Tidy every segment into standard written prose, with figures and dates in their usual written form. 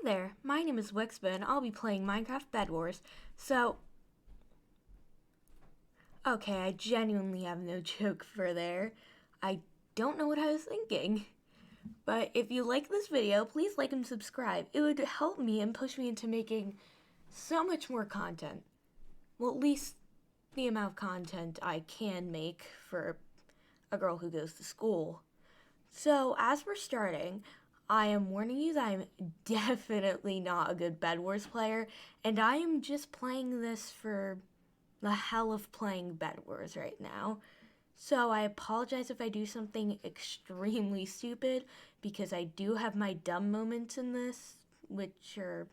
there, my name is Wixba and I'll be playing Minecraft Bedwars. Okay, I genuinely have no joke for there. I don't know what I was thinking. But if you like this video, please like and subscribe. It would help me and push me into making so much more content. Well, at least the amount of content I can make for a girl who goes to school. So, as we're starting, I am warning you that I'm definitely not a good Bed Wars player, and I am just playing this for the hell of playing Bed Wars right now. So, I apologize if I do something extremely stupid, because I do have my dumb moments in this, which are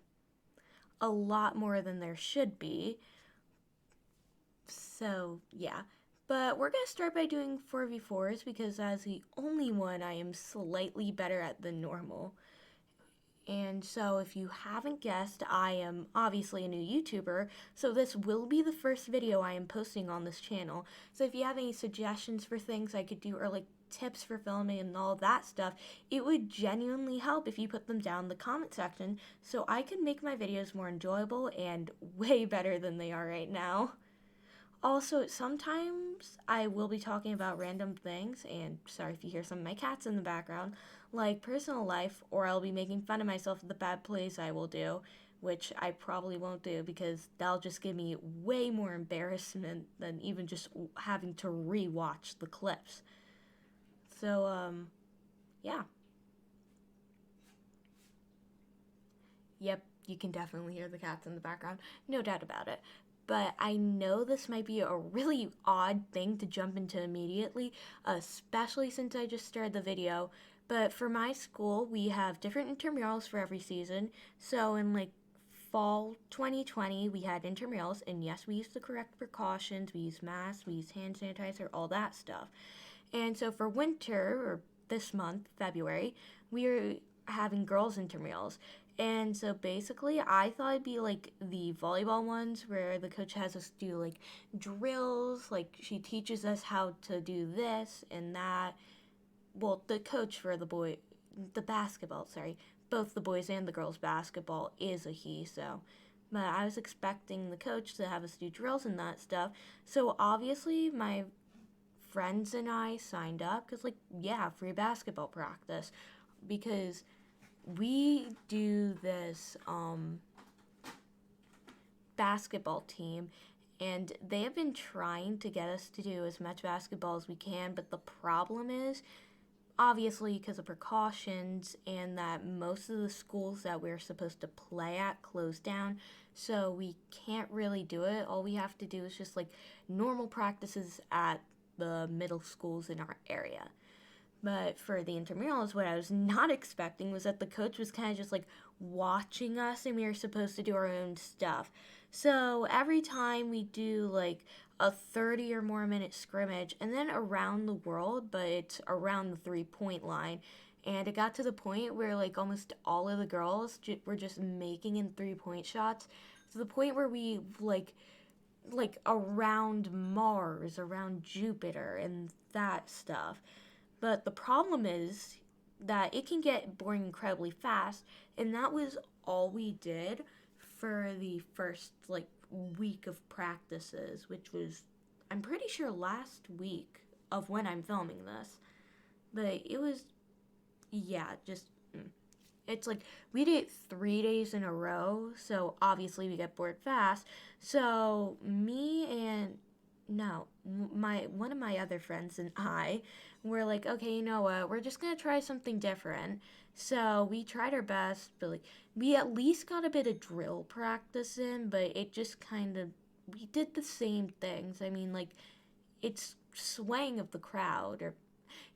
a lot more than there should be. So, yeah. But we're going to start by doing 4v4s because as the only one, I am slightly better at than normal. And so, if you haven't guessed, I am obviously a new YouTuber, so this will be the first video I am posting on this channel. So, if you have any suggestions for things I could do, or like tips for filming and all that stuff, it would genuinely help if you put them down in the comment section so I can make my videos more enjoyable and way better than they are right now. Also, sometimes I will be talking about random things, and sorry if you hear some of my cats in the background, like personal life, or I'll be making fun of myself at the bad plays I will do, which I probably won't do because that'll just give me way more embarrassment than even just having to re-watch the clips. So, yeah. Yep, you can definitely hear the cats in the background, no doubt about it. But I know this might be a really odd thing to jump into immediately, especially since I just started the video. But for my school, we have different intramurals for every season. So in like fall 2020, we had intramurals, and yes, we used the correct precautions. We used masks, we used hand sanitizer, all that stuff. And so for winter, or this month, February, we are having girls' intramurals. And so basically, I thought it'd be like the volleyball ones where the coach has us do like drills, like she teaches us how to do this and that. Well, the coach for the basketball, sorry, both the boys and the girls' basketball is a he, so. But I was expecting the coach to have us do drills and that stuff. So obviously, my friends and I signed up because, like, yeah, free basketball practice. Because we do this basketball team, and they have been trying to get us to do as much basketball as we can, but the problem is obviously because of precautions and that most of the schools that we're supposed to play at closed down, so we can't really do it. All we have to do is just like normal practices at the middle schools in our area. But for the intramurals, what I was not expecting was that the coach was kind of just like watching us and we were supposed to do our own stuff. So every time we do like a 30 or more minute scrimmage and then around the world, but it's around the 3-point line. And it got to the point where like almost all of the girls were just making in 3-point shots to the point where we like around Mars, around Jupiter and that stuff. But the problem is that it can get boring incredibly fast, and that was all we did for the first like week of practices, which was I'm pretty sure last week of when I'm filming this. But it was yeah, just it's like we did it 3 days in a row, so obviously we get bored fast. So me and no, my one of my other friends and I were like, okay, you know what? We're just gonna try something different. So we tried our best, but like we at least got a bit of drill practice in, but it just kind of we did the same things. I mean, like it's swaying of the crowd, or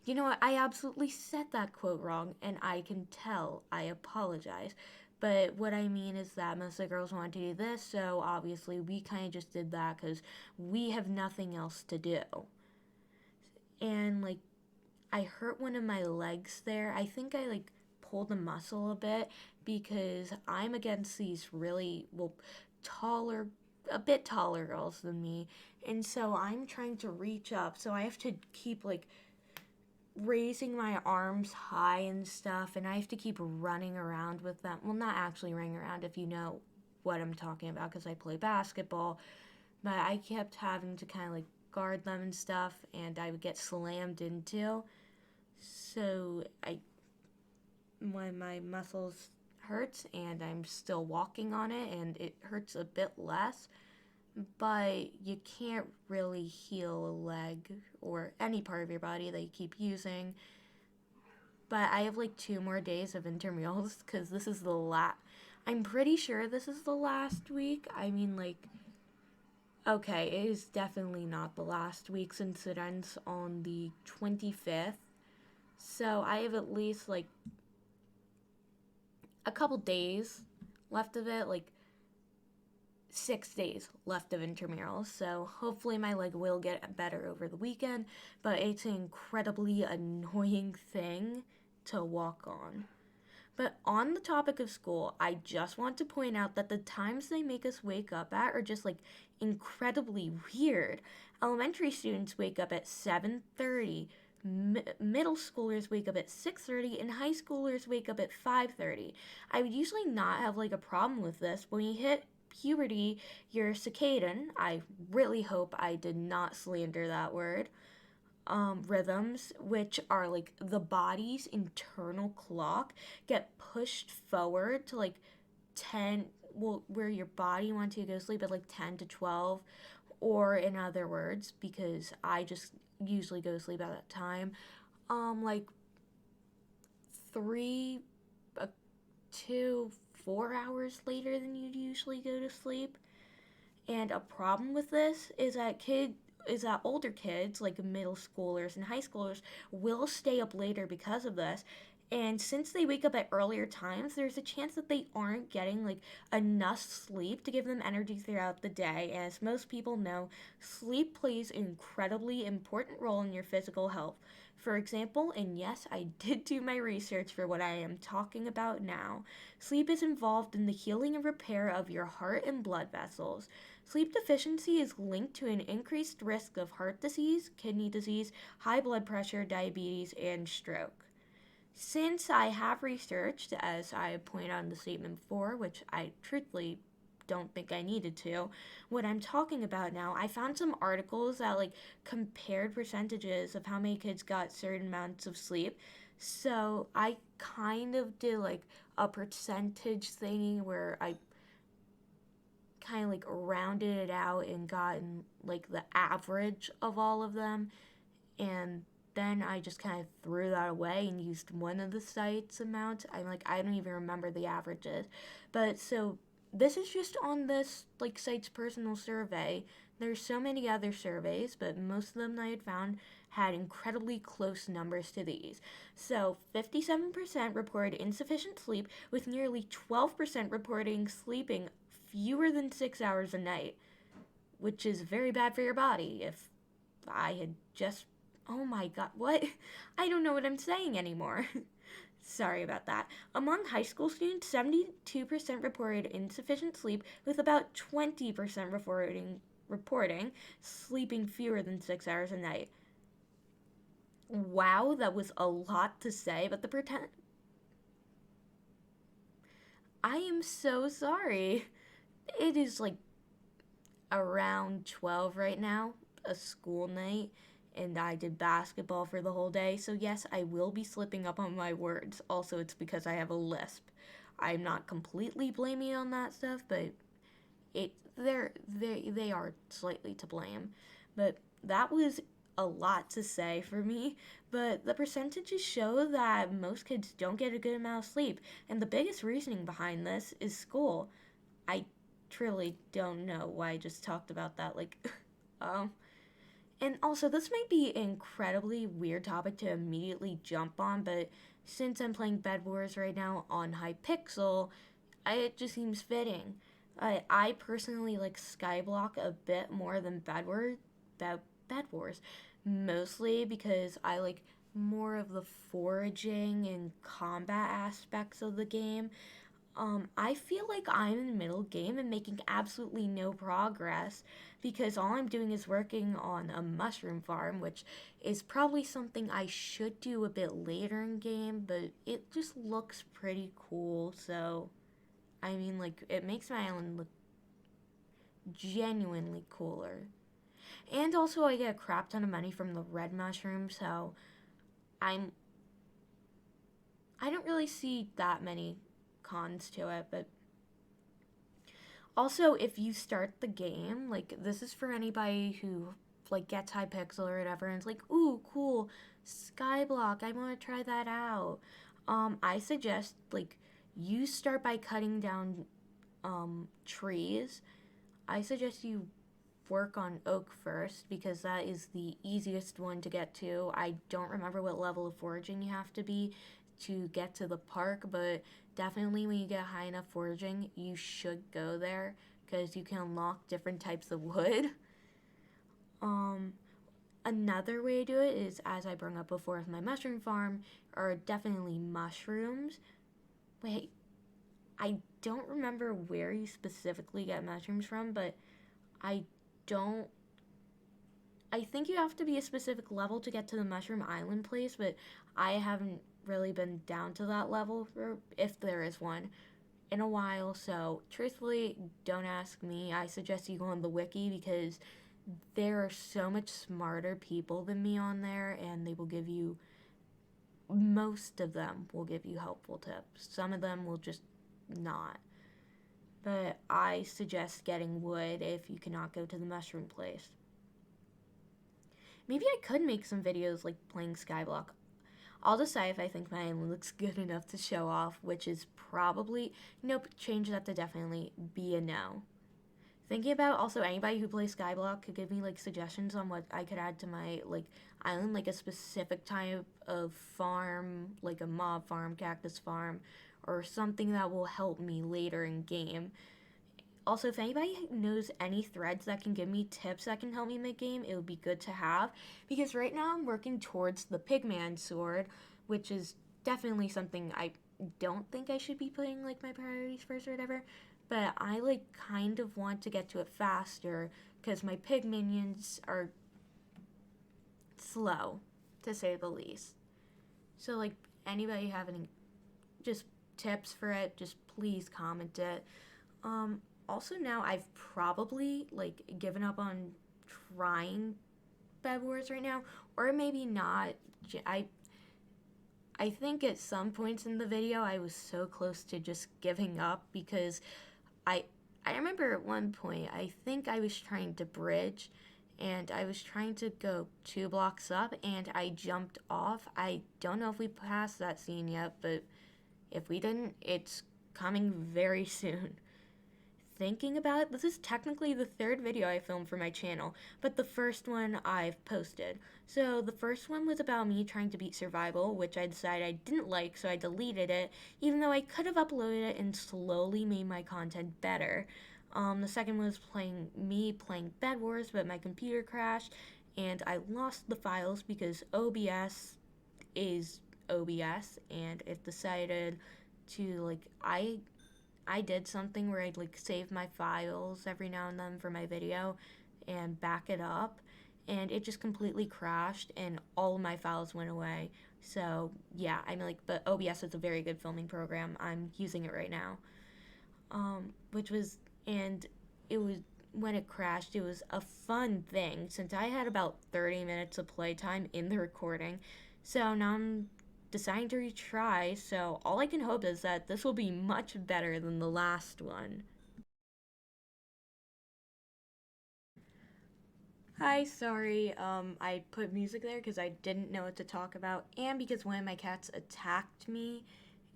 you know what? I absolutely said that quote wrong, and I can tell. I apologize. But what I mean is that most of the girls wanted to do this, so obviously we kind of just did that because we have nothing else to do. And like, I hurt one of my legs there. I think I like pulled a muscle a bit because I'm against these really, well, taller, a bit taller girls than me. And so I'm trying to reach up, so I have to keep like raising my arms high and stuff, and I have to keep running around with them. Well, not actually running around, if you know what I'm talking about, because I play basketball, but I kept having to kind of like guard them and stuff, and I would get slammed into. So when my muscles hurts and I'm still walking on it and it hurts a bit less, but you can't really heal a leg or any part of your body that you keep using. But I have like 2 more days of intramurals because this is the last. I'm pretty sure this is the last week. I mean, like, okay, it is definitely not the last week since it ends on the 25th. So I have at least like a couple days left of it, like 6 days left of intramurals. So hopefully my leg will get better over the weekend, but it's an incredibly annoying thing to walk on. But on the topic of school, I just want to point out that the times they make us wake up at are just like incredibly weird. Elementary students wake up at 7:30. Middle schoolers wake up at 6:30 and high schoolers wake up at 5:30. I would usually not have like a problem with this, but when you hit puberty, you're circadian. I really hope I did not slander that word. Rhythms, which are like the body's internal clock, get pushed forward to like 10, well, where your body wants you to go to sleep at like 10 to 12, or in other words, because I just usually go to sleep at that time, like 3 to 4 hours later than you'd usually go to sleep. And a problem with this is that older kids, like middle schoolers and high schoolers, will stay up later because of this. And since they wake up at earlier times, there's a chance that they aren't getting like enough sleep to give them energy throughout the day. And as most people know, sleep plays an incredibly important role in your physical health. For example, and yes, I did do my research for what I am talking about now, sleep is involved in the healing and repair of your heart and blood vessels. Sleep deficiency is linked to an increased risk of heart disease, kidney disease, high blood pressure, diabetes, and stroke. Since I have researched, as I pointed out in the statement before, which I truthfully don't think I needed to, what I'm talking about now, I found some articles that like compared percentages of how many kids got certain amounts of sleep. So I kind of did like a percentage thingy where I kind of like rounded it out and gotten like the average of all of them, and then I just kind of threw that away and used one of the site's amounts. I don't even remember the averages. But so this is just on this like site's personal survey. There's so many other surveys, but most of them that I had found had incredibly close numbers to these. So 57% reported insufficient sleep, with nearly 12% reporting sleeping fewer than 6 hours a night, which is very bad for your body. If I had just, oh my god, what? I don't know what I'm saying anymore. Sorry about that. Among high school students, 72% reported insufficient sleep, with about 20% reporting sleeping fewer than 6 hours a night. Wow, that was a lot to say, but I am so sorry. It is like around 12 right now, a school night, and I did basketball for the whole day. So yes, I will be slipping up on my words. Also, it's because I have a lisp. I'm not completely blaming on that stuff, but they are slightly to blame. But that was a lot to say for me, but the percentages show that most kids don't get a good amount of sleep, and the biggest reasoning behind this is school. I truly don't know why I just talked about that. Like, um, and also, this might be an incredibly weird topic to immediately jump on, but since I'm playing Bedwars right now on Hypixel, it just seems fitting. I personally like Skyblock a bit more than Bedwars, mostly because I like more of the foraging and combat aspects of the game. I feel like I'm in the middle game and making absolutely no progress because all I'm doing is working on a mushroom farm, which is probably something I should do a bit later in game, but it just looks pretty cool. So, I mean, like, it makes my island look genuinely cooler. And also, I get a crap ton of money from the red mushroom, so I'm I don't really see that many cons to it, but also, if you start the game, like this is for anybody who like gets Hypixel or whatever, and it's like, ooh, cool, Skyblock, I want to try that out. I suggest like you start by cutting down trees. I suggest you work on oak first because that is the easiest one to get to. I don't remember what level of foraging you have to be to get to the park, but definitely when you get high enough foraging, you should go there because you can unlock different types of wood. Um, Another way to do it is, as I brought up before with my mushroom farm, are definitely mushrooms. Wait, I don't remember where you specifically get mushrooms from, but I don't I think you have to be a specific level to get to the Mushroom Island place, but I haven't really been down to that level, or if there is one, in a while. So, truthfully, don't ask me. I suggest you go on the wiki because there are so much smarter people than me on there, and they will give you, most of them will give you helpful tips. Some of them will just not. But I suggest getting wood if you cannot go to the mushroom place. Maybe I could make some videos like playing Skyblock. I'll decide if I think my island looks good enough to show off, which is probably, nope, change that to definitely be a no. Thinking about also anybody who plays Skyblock could give me like suggestions on what I could add to my like island, like a specific type of farm, like a mob farm, cactus farm, or something that will help me later in game. Also, if anybody knows any threads that can give me tips that can help me make game, it would be good to have. Because right now I'm working towards the Pigman sword, which is definitely something I don't think I should be putting like my priorities first or whatever. But I like kind of want to get to it faster because my pig minions are slow, to say the least. So like anybody have any just tips for it, just please comment it. Um, Also now I've probably like given up on trying Bed Wars right now, or maybe not. I I think at some points in the video I was so close to just giving up because I I remember at one point I think I was trying to bridge and I was trying to go 2 blocks up and I jumped off. I don't know if we passed that scene yet, but if we didn't, it's coming very soon. Thinking about it, this is technically the third video I filmed for my channel, but the first one I've posted. So the first one was about me trying to beat survival, which I decided I didn't like, so I deleted it, even though I could have uploaded it and slowly made my content better. The second was playing Bed Wars, but my computer crashed, and I lost the files because OBS is OBS, and it decided to I did something where I'd like save my files every now and then for my video and back it up, and it just completely crashed and all of my files went away. So yeah, I'm like, but OBS is a very good filming program. I'm using it right now. Which was and it was when it crashed, it was a fun thing since I had about 30 minutes of playtime in the recording. So now I'm deciding to retry, so all I can hope is that this will be much better than the last one. Hi, sorry, I put music there because I didn't know what to talk about, and because one of my cats attacked me,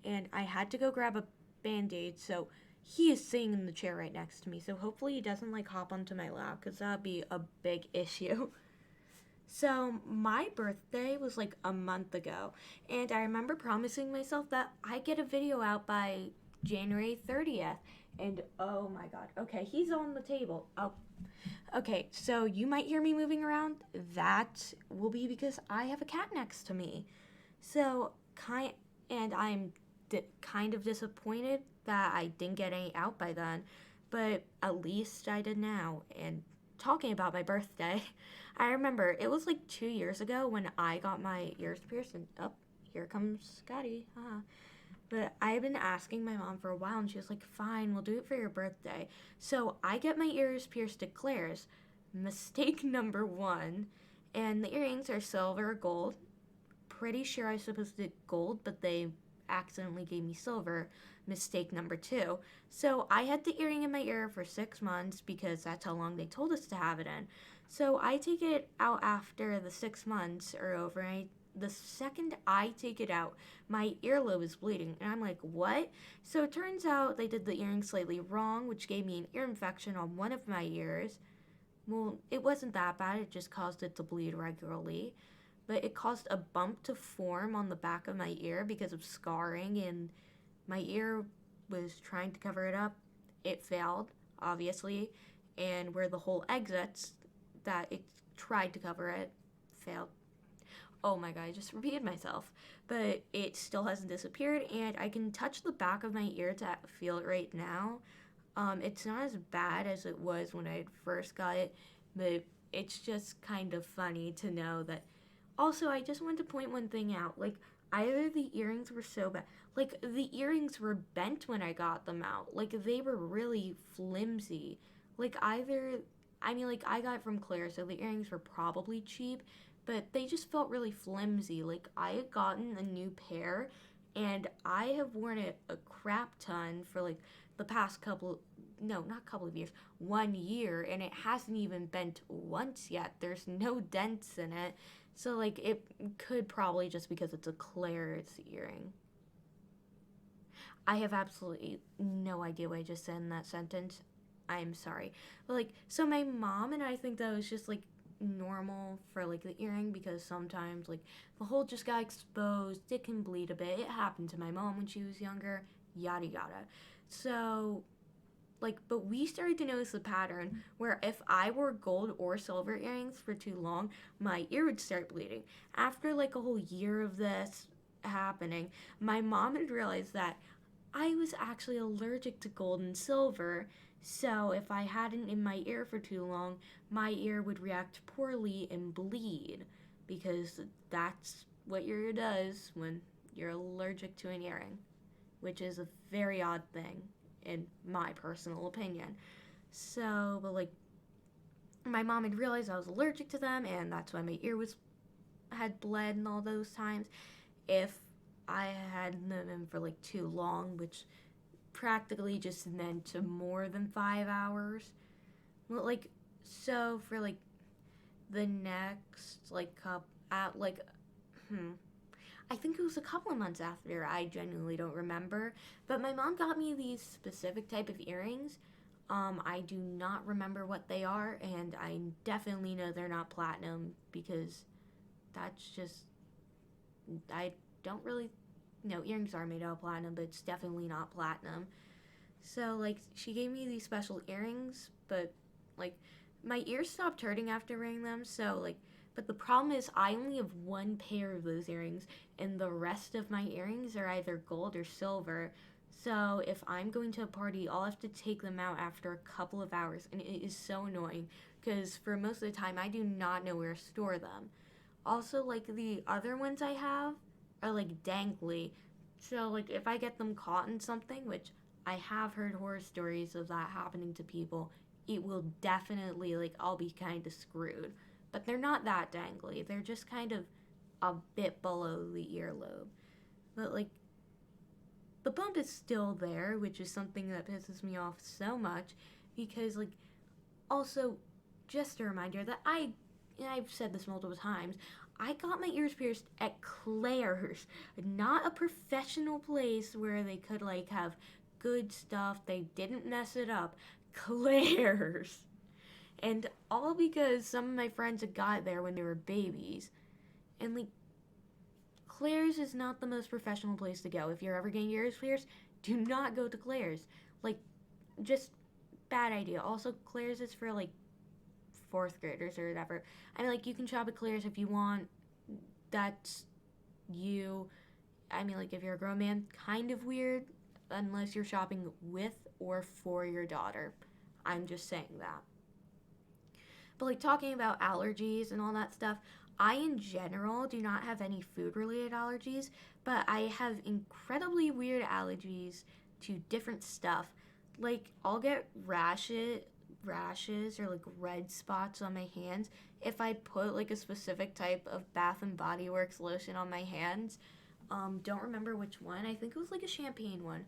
and I had to go grab a band-aid, so he is sitting in the chair right next to me, so hopefully he doesn't like hop onto my lap, because that'd be a big issue. So, my birthday was like a month ago, and I remember promising myself that I'd get a video out by January 30th. And oh my god, okay, he's on the table. Oh, okay, so you might hear me moving around. That will be because I have a cat next to me. So, and I'm kind of disappointed that I didn't get any out by then, but at least I did now. And talking about my birthday, I remember it was like 2 years ago when I got my ears pierced, and oh, here comes Scotty. Haha. But I have been asking my mom for a while, and she was like, fine, we'll do it for your birthday. So I get my ears pierced at Claire's. Mistake number one. And the earrings are silver or gold. Pretty sure I was supposed to get gold, but they accidentally gave me silver. Mistake number two. So I had the earring in my ear for 6 months because that's how long they told us to have it in. So I take it out after the 6 months are over, and the second I take it out, my earlobe is bleeding. And I'm like, what? So it turns out they did the earring slightly wrong, which gave me an ear infection on one of my ears. Well, it wasn't that bad, it just caused it to bleed regularly. But it caused a bump to form on the back of my ear because of scarring, and my ear was trying to cover it up. It failed, obviously, and where the hole exits, that it tried to cover it, failed. Oh my god, I just repeated myself. But it still hasn't disappeared, and I can touch the back of my ear to feel it right now. It's not as bad as it was when I first got it, but it's just kind of funny to know that. Also, I just want to point one thing out. Like, either the earrings were so bad. Like, the earrings were bent when I got them out. Like, they were really flimsy. Like, either. I mean, like, I got it from Claire, so the earrings were probably cheap, but they just felt really flimsy. Like, I had gotten a new pair, and I have worn it a crap ton for, like, the past not couple of years, 1 year, and it hasn't even bent once yet. There's no dents in it. So, like, it could probably just because it's a Claire's earring. I have absolutely no idea what I just said in that sentence. I'm sorry. But, like, so my mom and I think that was just, like, normal for, like, the earring because sometimes, like, the hole just got exposed. It can bleed a bit. It happened to my mom when she was younger. Yada, yada. So, like, but we started to notice the pattern where if I wore gold or silver earrings for too long, my ear would start bleeding. After like a whole year of this happening, my mom had realized that I was actually allergic to gold and silver. So if I had it in my ear for too long, my ear would react poorly and bleed because that's what your ear does when you're allergic to an earring, which is a very odd thing in my personal opinion. So, but like, my mom had realized I was allergic to them, and that's why my ear was had bled and all those times. If I had them in for like too long, which practically just meant more than 5 hours. Well, like, so for like the next like cup at like, I think it was a couple of months after. I genuinely don't remember. But my mom got me these specific type of earrings. I do not remember what they are, and I definitely know they're not platinum because that's just I don't really know earrings are made out of platinum, but it's definitely not platinum. So like she gave me these special earrings, but like my ears stopped hurting after wearing them. So like, but the problem is I only have one pair of those earrings, and the rest of my earrings are either gold or silver. So if I'm going to a party, I'll have to take them out after a couple of hours, and it is so annoying because for most of the time I do not know where to store them. Also, like the other ones I have are like dangly. So like if I get them caught in something, which I have heard horror stories of that happening to people, it will definitely like I'll be kind of screwed. But they're not that dangly. They're just kind of a bit below the earlobe. But like the bump is still there, which is something that pisses me off so much because like also just a reminder that I've said this multiple times. I got my ears pierced at Claire's, not a professional place where they could like have good stuff. They didn't mess it up. Claire's. And all because some of my friends had got it there when they were babies. And like Claire's is not the most professional place to go. If you're ever getting your ears pierced, do not go to Claire's. Like, just bad idea. Also, Claire's is for like fourth graders or whatever. I mean, like you can shop at Claire's if you want. That's you. I mean, like if you're a grown man, kind of weird. unless you're shopping with or for your daughter. I'm just saying that. But like talking about allergies and all that stuff, I in general do not have any food related allergies, but I have incredibly weird allergies to different stuff. Like I'll get rashes or like red spots on my hands if I put like a specific type of Bath and Body Works lotion on my hands. Don't remember which one. I think it was like a champagne one.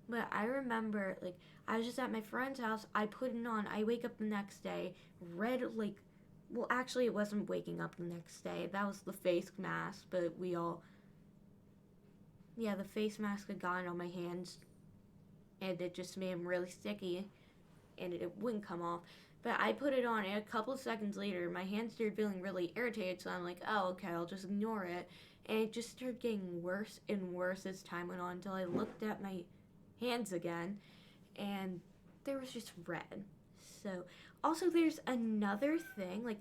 But I remember like I was just at my friend's house. I put it on. I wake up the next day, red like, well, actually, it wasn't waking up the next day. That was the face mask. But yeah, the face mask had gotten on my hands, and it just made them really sticky, and it wouldn't come off. But I put it on, and a couple of seconds later, my hands started feeling really irritated. So I'm like, oh, okay, I'll just ignore it. And it just started getting worse and worse as time went on until I looked at my hands again, and there was just red. So, also, there's another thing, like,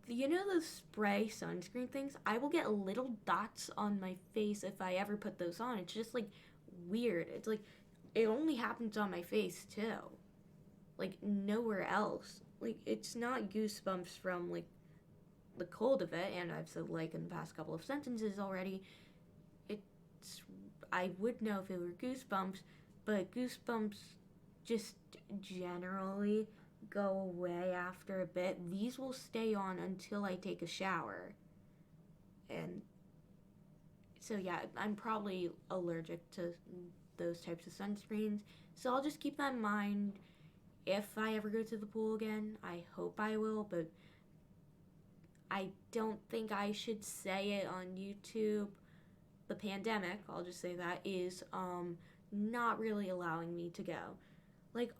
you know those spray sunscreen things? I will get little dots on my face if I ever put those on. It's just like weird. It's like it only happens on my face too. Like nowhere else. Like it's not goosebumps from like the cold of it, and I've said like in the past couple of sentences already. It's I would know if it were goosebumps, but goosebumps just generally go away after a bit. These will stay on until I take a shower. And so, yeah, I'm probably allergic to those types of sunscreens. So, I'll just keep that in mind if I ever go to the pool again. I hope I will, but I don't think I should say it on YouTube. The pandemic, I'll just say that, is not really allowing me to go. Like,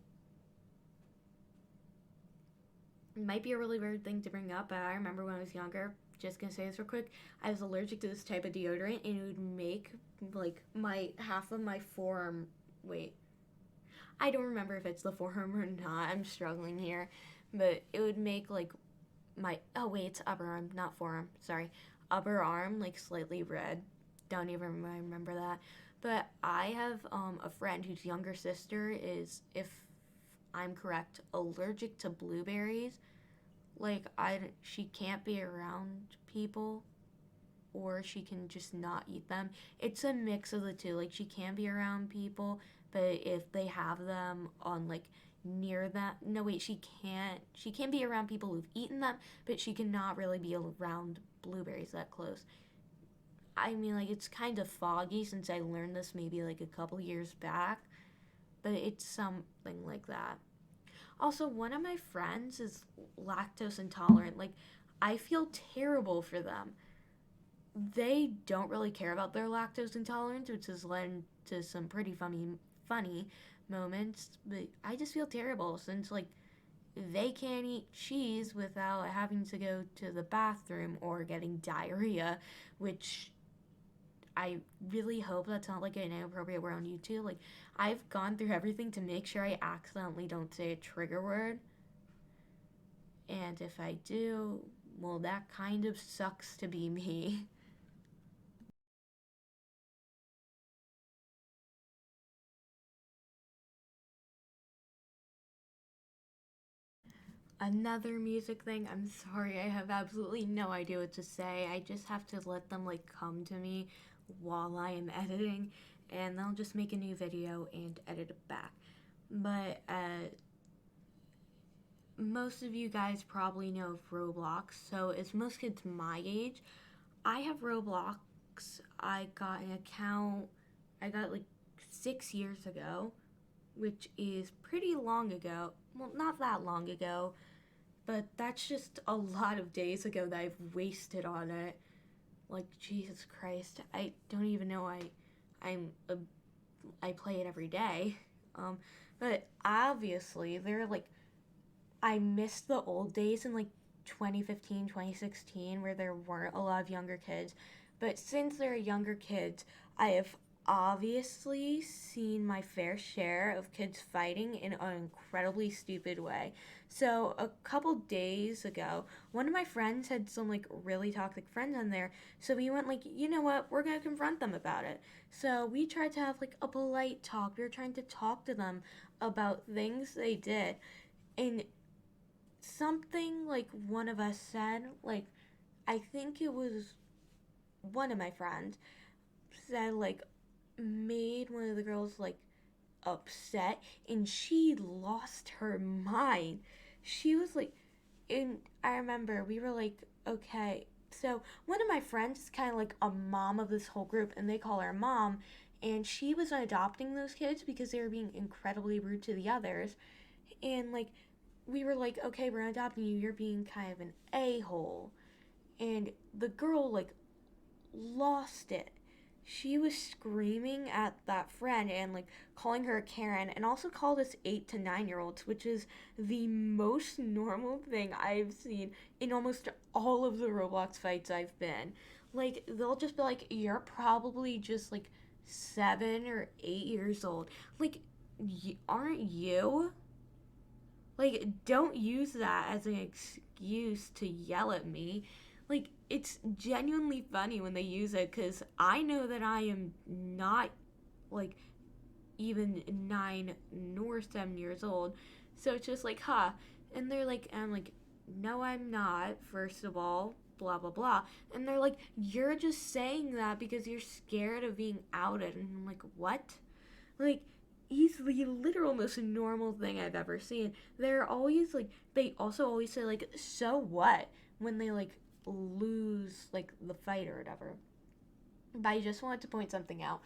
it might be a really weird thing to bring up, but I remember when I was younger, just gonna say this real quick, I was allergic to this type of deodorant, and it would make like my half of my forearm. Wait, I don't remember if it's the forearm or not. I'm struggling here, but it would make like my, oh wait, it's upper arm, not forearm. Sorry, upper arm like slightly red. Don't even remember that. But I have a friend whose younger sister is, if I'm correct, allergic to blueberries. Like she can't be around people, or she can just not eat them. It's a mix of the two. Like she can be around people, but if they have them on like near that, no wait, she can't. She can be around people who've eaten them, but she cannot really be around blueberries that close. I mean, like it's kind of foggy since I learned this maybe like a couple years back, but it's something like that. Also, one of my friends is lactose intolerant. Like, I feel terrible for them. They don't really care about their lactose intolerance, which has led to some pretty funny moments. But I just feel terrible since, like, they can't eat cheese without having to go to the bathroom or getting diarrhea, which I really hope that's not like an inappropriate word on YouTube. Like, I've gone through everything to make sure I accidentally don't say a trigger word. And if I do, well, that kind of sucks to be me. Another music thing, I'm sorry, I have absolutely no idea what to say. I just have to let them like come to me while I am editing, and they'll just make a new video and edit it back. But most of you guys probably know of Roblox, so as most kids my age, I have Roblox. I got an account, I got like 6 years ago, which is pretty long ago. Well, not that long ago, but that's just a lot of days ago that I've wasted on it. Like Jesus Christ, I don't even know I'm a, I play it every day. But obviously they're like I missed the old days in like 2015, 2016 where there weren't a lot of younger kids. But since there are younger kids, I have obviously seen my fair share of kids fighting in an incredibly stupid way. So, a couple days ago, one of my friends had some like really toxic friends on there. So, we went like, you know what? We're going to confront them about it. So, we tried to have like a polite talk. We were trying to talk to them about things they did. And something like one of us said, like, I think it was one of my friends said like made one of the girls like upset, and she lost her mind. She was like, and I remember we were like, okay. So one of my friends is kind of like a mom of this whole group, and they call her mom. And she was adopting those kids because they were being incredibly rude to the others. And like, we were like, okay, we're adopting you. You're being kind of an a-hole. And the girl like lost it. She was screaming at that friend and like calling her a Karen, and also called us 8 to 9 year olds, which is the most normal thing I've seen in almost all of the Roblox fights I've been. Like, they'll just be like, you're probably just like 7 or 8 years old. Like, aren't you? Like, don't use that as an excuse to yell at me. Like, it's genuinely funny when they use it because I know that I am not, like, even 9 nor 7 years old. So it's just like, huh. And they're like, I'm like, no, I'm not, first of all, blah, blah, blah. And they're like, you're just saying that because you're scared of being outed. And I'm like, what? Like, he's the literal most normal thing I've ever seen. They're always like, they also always say like, so what, when they like lose like the fight or whatever. But I just wanted to point something out.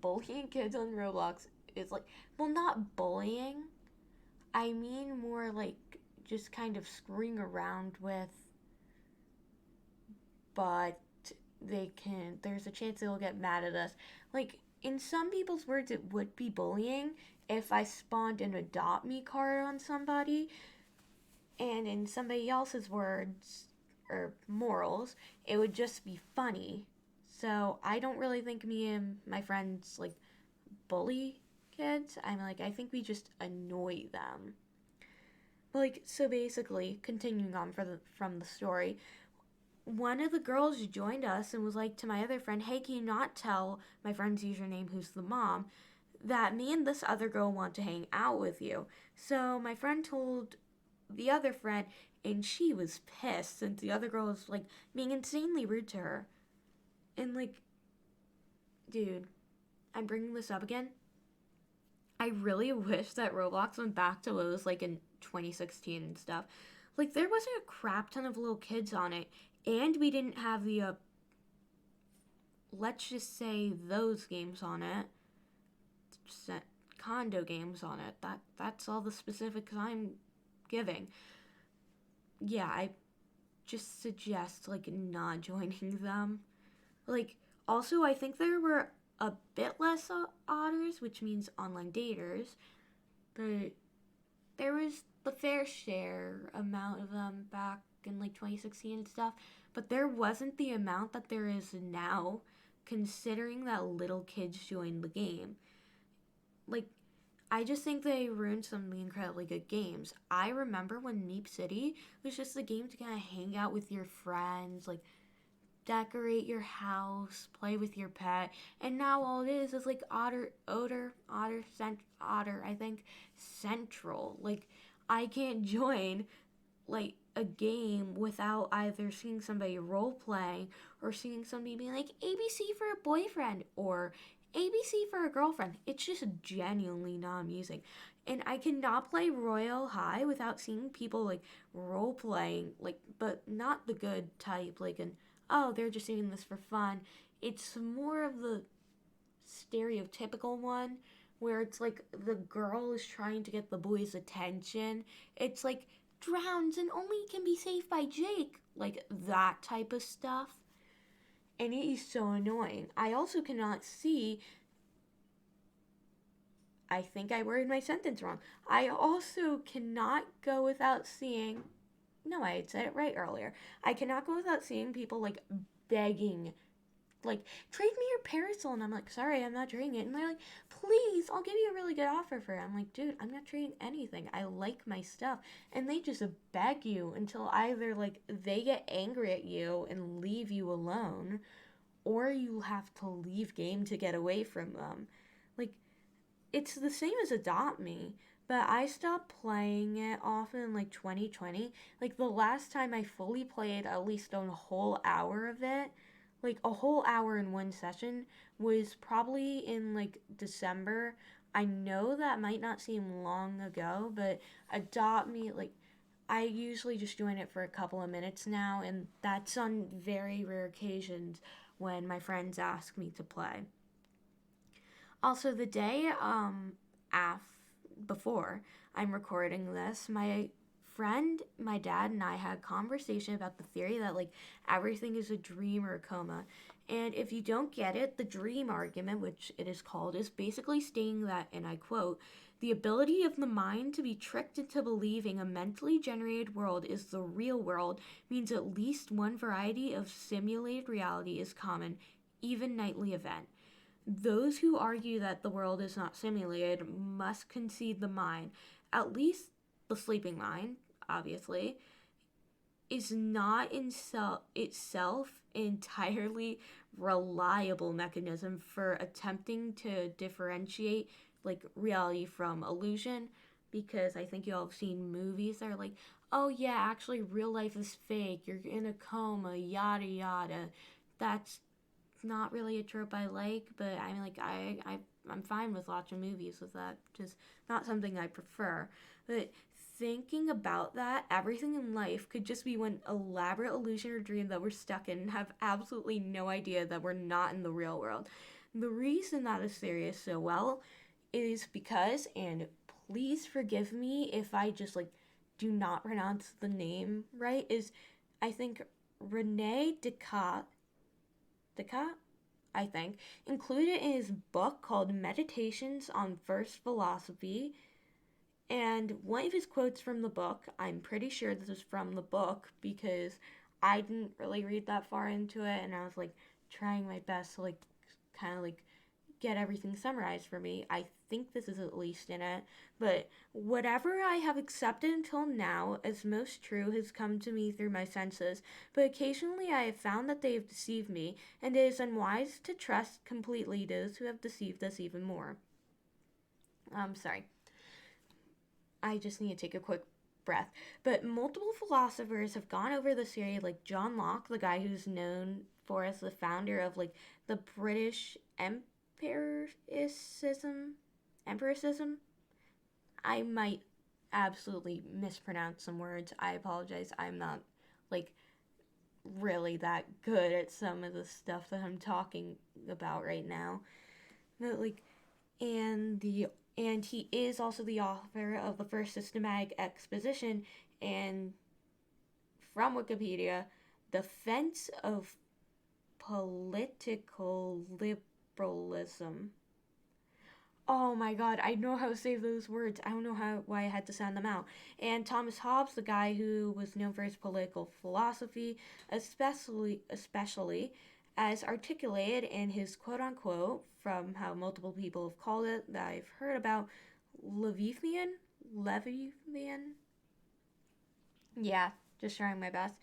Bullying kids on Roblox is like, well, not bullying. I mean more like just kind of screwing around with, but there's a chance they'll get mad at us. Like, in some people's words, it would be bullying if I spawned an adopt me card on somebody, and in somebody else's words or morals, it would just be funny. So I don't really think me and my friends like bully kids. I'm like, I think we just annoy them. But like, so basically, continuing on from the story, one of the girls joined us and was like to my other friend, hey, can you not tell my friend's username, who's the mom, that me and this other girl want to hang out with you? So my friend told the other friend, and she was pissed since the other girl was like being insanely rude to her. And like, dude, I'm bringing this up again. I really wish that Roblox went back to what it was like in 2016 and stuff. Like, there wasn't a crap ton of little kids on it, and we didn't have the let's just say those games on it, condo games on it. That's all the specifics I'm giving. Yeah, I just suggest like not joining them. Like, also, I think there were a bit less otters, which means online daters, but there was the fair share amount of them back in like 2016 and stuff, but there wasn't the amount that there is now, considering that little kids joined the game. Like, I just think they ruined some of the incredibly good games. I remember when Meep City was just a game to kind of hang out with your friends, like decorate your house, play with your pet, and now all it is like Otter, I think, Central. Like, I can't join like a game without either seeing somebody role playing or seeing somebody being like ABC for a boyfriend or ABC for a girlfriend. It's just genuinely not amusing. And I cannot play Royal High without seeing people like role playing, like, but not the good type, like an, oh, they're just doing this for fun. It's more of the stereotypical one where it's like the girl is trying to get the boy's attention. It's like drowns and only can be saved by Jake. Like that type of stuff. And it is so annoying. I also cannot see. I think I worded my sentence wrong. I also cannot go without seeing. No, I had said it right earlier. I cannot go without seeing people like begging like, trade me your parasol. And I'm like, sorry, I'm not trading it. And they're like, please, I'll give you a really good offer for it. I'm like, dude, I'm not trading anything. I like my stuff. And they just beg you until either, like, they get angry at you and leave you alone, or you have to leave game to get away from them. Like, it's the same as Adopt Me, but I stopped playing it often in like 2020. Like the last time I fully played at least a whole hour of it, like a whole hour in one session, was probably in like December. I know that might not seem long ago, but Adopt Me, like, I usually just join it for a couple of minutes now, and that's on very rare occasions when my friends ask me to play. Also, the day before I'm recording this, my friend, my dad, and I had a conversation about the theory that like everything is a dream or a coma. And if you don't get it, the dream argument, which it is called, is basically stating that, and I quote, the ability of the mind to be tricked into believing a mentally generated world is the real world means at least one variety of simulated reality is common, even nightly event. Those who argue that the world is not simulated must concede the mind, at least the sleeping mind, obviously, is not in itself entirely reliable mechanism for attempting to differentiate like reality from illusion, because I think you all have seen movies that are like, oh yeah, actually real life is fake, you're in a coma, yada yada. That's not really a trope I like, but I mean, like, I'm fine with watching movies with that. Just not something I prefer. But thinking about that, everything in life could just be one elaborate illusion or dream that we're stuck in and have absolutely no idea that we're not in the real world. The reason that is serious so well is because, and please forgive me if I just like do not pronounce the name right, is I think Rene Descartes, I think, included in his book called Meditations on First Philosophy. And one of his quotes from the book, I'm pretty sure this was from the book because I didn't really read that far into it, and I was like trying my best to like kind of like get everything summarized for me. I think this is at least in it. But whatever I have accepted until now as most true has come to me through my senses, but occasionally I have found that they have deceived me, and it is unwise to trust completely those who have deceived us even more. Sorry. I just need to take a quick breath. But multiple philosophers have gone over this theory, like John Locke, the guy who's known for as the founder of like the British empiricism. I might absolutely mispronounce some words. I apologize. I'm not like really that good at some of the stuff that I'm talking about right now. But like, and he is also the author of the first systematic exposition and, from Wikipedia, defense of political liberalism. Oh my god, I know how to say those words. I don't know why I had to sound them out. And Thomas Hobbes, the guy who was known for his political philosophy, especially as articulated in his quote unquote, from how multiple people have called it that I've heard about, Leviathan? Yeah, just trying my best.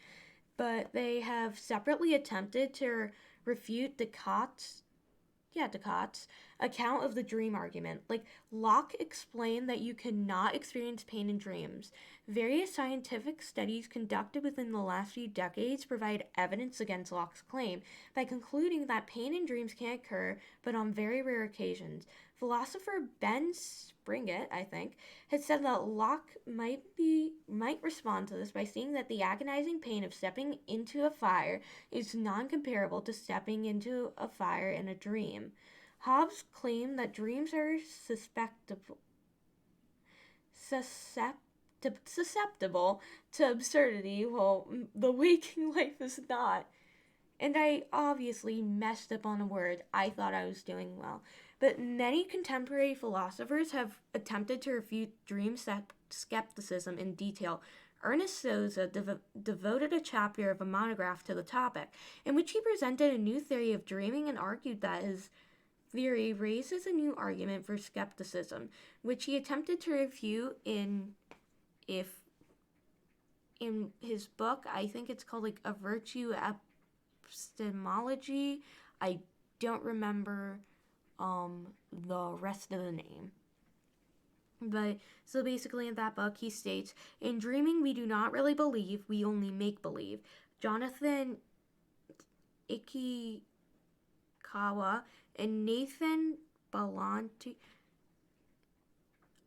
But they have separately attempted to refute Descartes' account of the dream argument. Like, Locke explained that you cannot experience pain in dreams. Various scientific studies conducted within the last few decades provide evidence against Locke's claim by concluding that pain in dreams can occur, but on very rare occasions. Philosopher Ben Springett, I think, has said that Locke might respond to this by saying that the agonizing pain of stepping into a fire is non-comparable to stepping into a fire in a dream. Hobbes claimed that dreams are susceptible to absurdity, while the waking life is not. And I obviously messed up on a word. I thought I was doing well. But many contemporary philosophers have attempted to refute dream skepticism in detail, Ernest Sosa devoted a chapter of a monograph to the topic, in which he presented a new theory of dreaming and argued that his theory raises a new argument for skepticism, which he attempted to refute if in his book. I think it's called like A Virtue Epistemology. I don't remember the rest of the name. But so basically in that book he states, in dreaming we do not really believe, we only make believe. Jonathan Ikikawa and Nathan Balanti.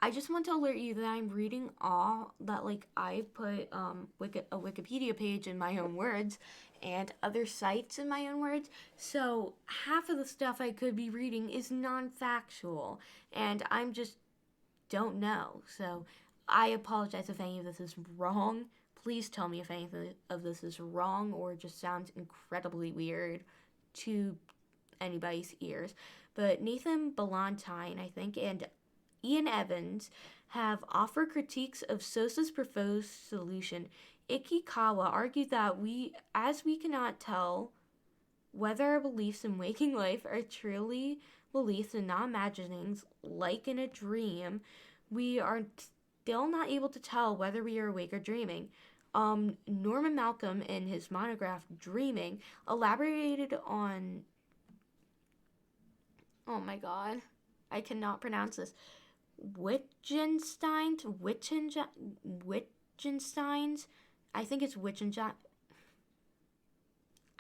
I just want to alert you that I'm reading all that, like, I put a Wikipedia page in my own words and other sites in my own words. So half of the stuff I could be reading is non-factual, and I'm just don't know. So I apologize if any of this is wrong. Please tell me if any of this is wrong or just sounds incredibly weird to anybody's ears. But Nathan Ballantyne, I think, and Ian Evans have offered critiques of Sosa's proposed solution. Ikikawa argued that we cannot tell whether our beliefs in waking life are truly beliefs and not imaginings like in a dream, we are still not able to tell whether we are awake or dreaming. Norman Malcolm, in his monograph Dreaming, elaborated on. Oh my god, I cannot pronounce this. Wittgenstein's. I think it's Wittgenstein.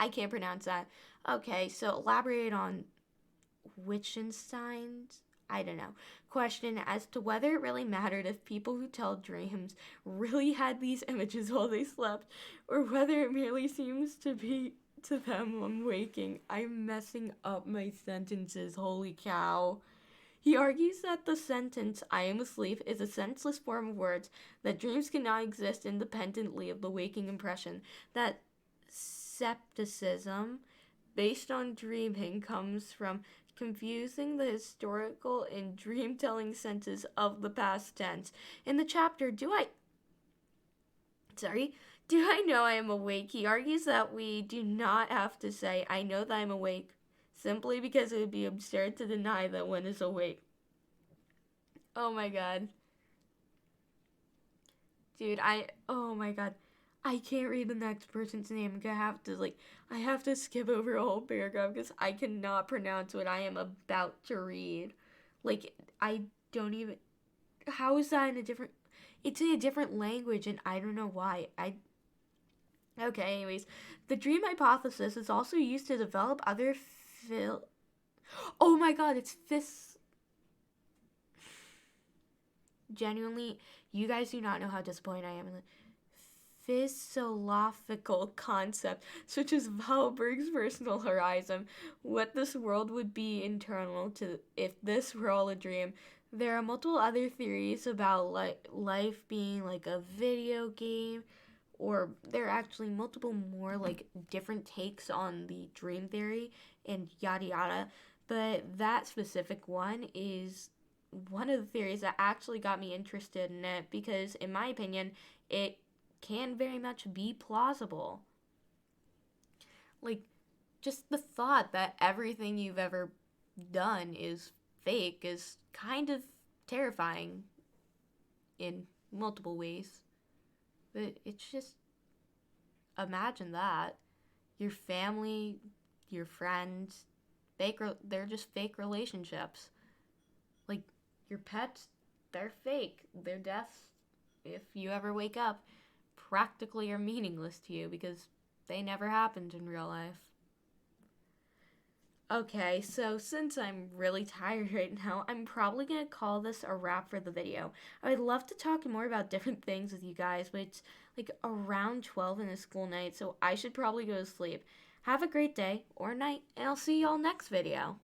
I can't pronounce that. Okay, so elaborate on Wittgenstein's, I don't know, question as to whether it really mattered if people who tell dreams really had these images while they slept, or whether it merely seems to be to them when waking. I'm messing up my sentences, holy cow. He argues that the sentence, I am asleep, is a senseless form of words, that dreams cannot exist independently of the waking impression, that skepticism based on dreaming comes from confusing the historical and dream-telling senses of the past tense. In the chapter, Do I know I am awake? He argues that we do not have to say, I know that I'm awake, simply because it would be absurd to deny that one is awake. Oh my god. Dude, oh my god. I can't read the next person's name. I have to skip over a whole paragraph because I cannot pronounce what I am about to read. Like, I don't even, how is that it's in a different language and I don't know why. Okay, anyways. The dream hypothesis is also used to develop other oh my god, it's genuinely, you guys do not know how disappointed I am in the philosophical concept, such as Valberg's personal horizon, what this world would be internal to if this were all a dream. There are multiple other theories about life being like a video game, or there are actually multiple more like different takes on the dream theory and yada yada. But that specific one is one of the theories that actually got me interested in it because, in my opinion, it can very much be plausible. Like, just the thought that everything you've ever done is fake is kind of terrifying in multiple ways. But it's just, imagine that. Your family, your friends, they're just fake relationships. Like, your pets, they're fake. Their deaths, if you ever wake up, practically are meaningless to you because they never happened in real life. Okay, so since I'm really tired right now, I'm probably going to call this a wrap for the video. I would love to talk more about different things with you guys, but it's like around 12 in a school night, so I should probably go to sleep. Have a great day or night, and I'll see y'all next video.